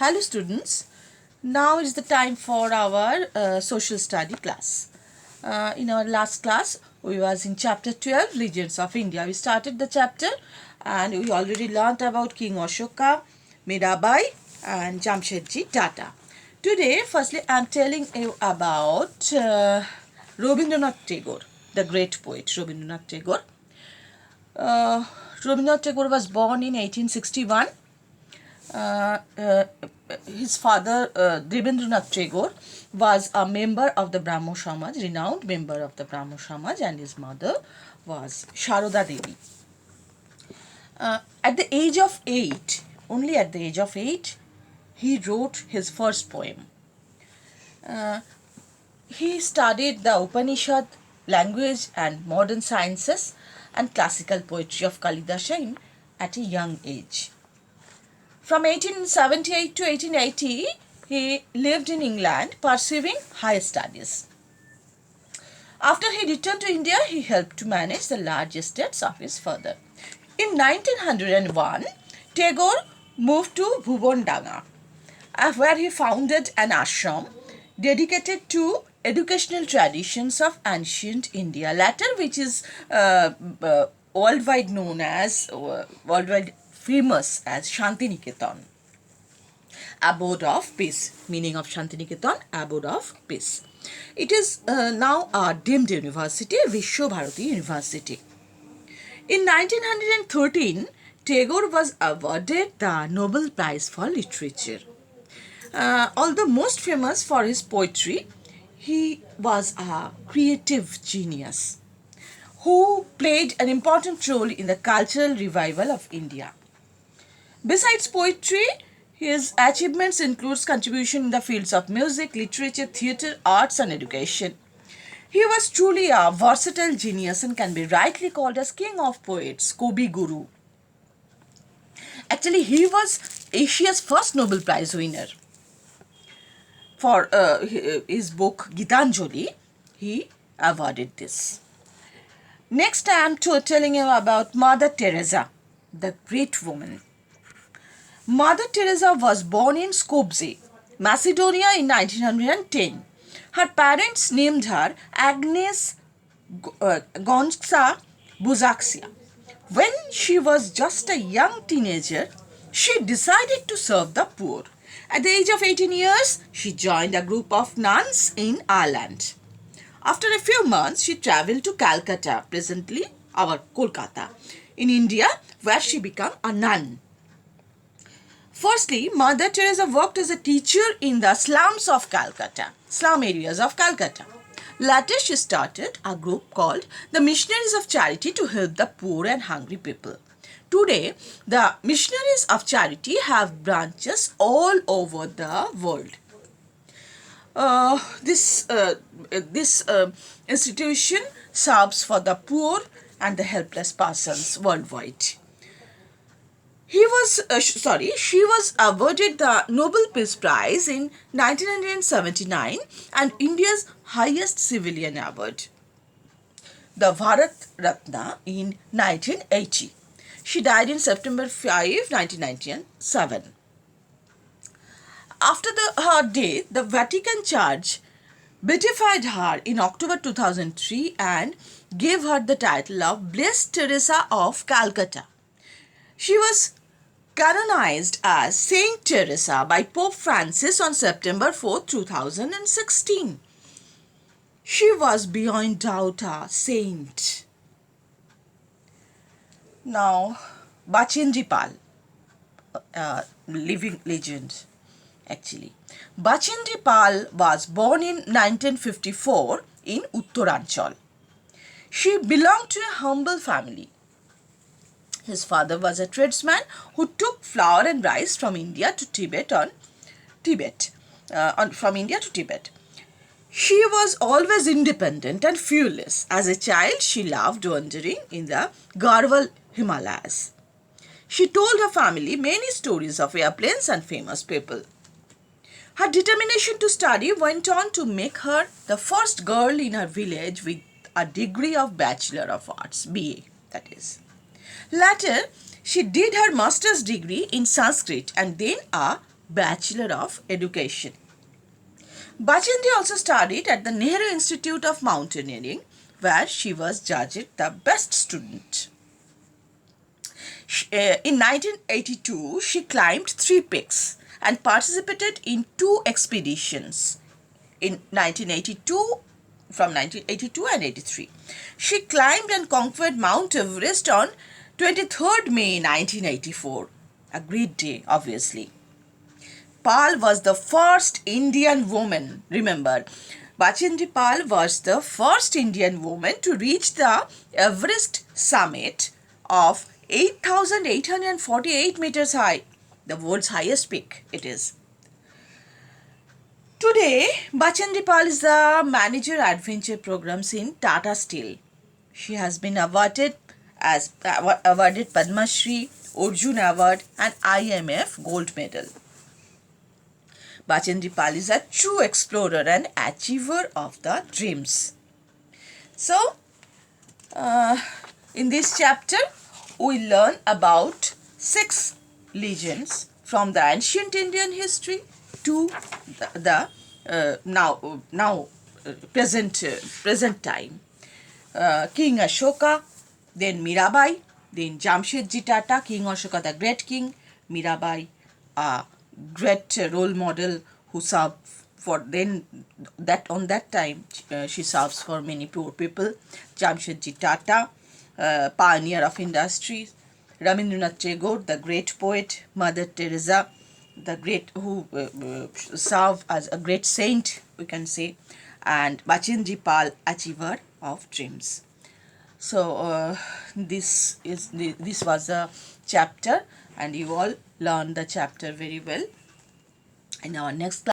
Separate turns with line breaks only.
Hello students, now is the time for our social study class. In our last class, we was in chapter 12, Legends of India. We started the chapter and we already learnt about King Ashoka, Mirabai and Jamshedji Tata. Today, firstly, I am telling you about Rabindranath Tagore, the great poet Rabindranath Tagore. Rabindranath Tagore was born in 1861. His father, Debendranath Tagore, was a member of the Brahmo Samaj, renowned member of the Brahmo Samaj, and his mother was Sharoda Devi. At the age of 8, only at the age of 8, he wrote his first poem. He studied the Upanishad, language and modern sciences and classical poetry of Kalidasa at a young age. From 1878 to 1880, he lived in England pursuing higher studies. After he returned to India, he helped to manage the large estates of his father. In 1901, Tagore moved to Bhubondanga, where he founded an ashram dedicated to educational traditions of ancient India, latter which is worldwide known as, worldwide famous as Shantiniketan, abode of peace, meaning of Shantiniketan, abode of peace. It is now a deemed university, Vishwabharati University. In 1913, Tagore was awarded the Nobel Prize for Literature. Although most famous for his poetry, he was a creative genius who played an important role in the cultural revival of India. Besides poetry, his achievements includes contribution in the fields of music, literature, theatre, arts and education. He was truly a versatile genius and can be rightly called as king of poets, Kobi Guru. Actually, he was Asia's first Nobel Prize winner. For his book Gitanjali, he awarded this. Next, I am telling you about Mother Teresa, the great woman. Mother Teresa was born in Skopje, Macedonia in 1910. Her parents named her Agnes Gonza Buzaxia. When she was just a young teenager, she decided to serve the poor. At the age of 18 years, she joined a group of nuns in Ireland. After a few months, she travelled to Calcutta, presently our Kolkata, in India, where she became a nun. Firstly, Mother Teresa worked as a teacher in the slums of Calcutta, slum areas of Calcutta. Later, she started a group called the Missionaries of Charity to help the poor and hungry people. Today, the Missionaries of Charity have branches all over the world. This institution serves for the poor and the helpless persons worldwide. She was awarded the Nobel Peace Prize in 1979 and India's highest civilian award, the Bharat Ratna, in 1980. She died in September 5, 1997. After her death, the Vatican Church beatified her in October 2003 and gave her the title of Blessed Teresa of Calcutta. She was canonized as Saint Teresa by Pope Francis on September 4, 2016. She was beyond doubt a saint. Now, Bachendri Pal, living legend actually. Bachendri Pal was born in 1954 in Uttaranchal. She belonged to a humble family. His father was a tradesman who took flour and rice from India to Tibet from India to Tibet. She was always independent and fearless. As a child, she loved wandering in the Garhwal Himalayas. She told her family many stories of airplanes and famous people. Her determination to study went on to make her the first girl in her village with a degree of Bachelor of Arts, BA, that is. Later, she did her master's degree in Sanskrit and then a Bachelor of Education. Bachendri also studied at the Nehru Institute of Mountaineering, where she was judged the best student. In 1982, she climbed 3 peaks and participated in 2 expeditions. In 1982, from 1982 and 83, she climbed and conquered Mount Everest on 23rd May 1984. A great day, obviously. Pal was the first Indian woman, remember, Bachendri Pal was the first Indian woman to reach the Everest summit of 8,848 meters high, the world's highest peak it is. Today, Bachendri Pal is the manager adventure programs in Tata Steel. She has been awarded Padma Shri, Arjun Award and IMF Gold Medal. Bachendri Pal is a true explorer and achiever of the dreams. So, in this chapter, we learn about 6 legends from the ancient Indian history to the present time. King Ashoka, then Mirabai, then Jamshedji Tata, King Ashoka, the great king, Mirabai, a great role model who served for on that time she serves for many poor people. Jamshedji Tata, pioneer of industries. Rabindranath Tagore, the great poet. Mother Teresa, the great who served as a great saint, we can say. And Bachendri Pal, achiever of dreams. So this was a chapter, and you all learned the chapter very well. In our next class,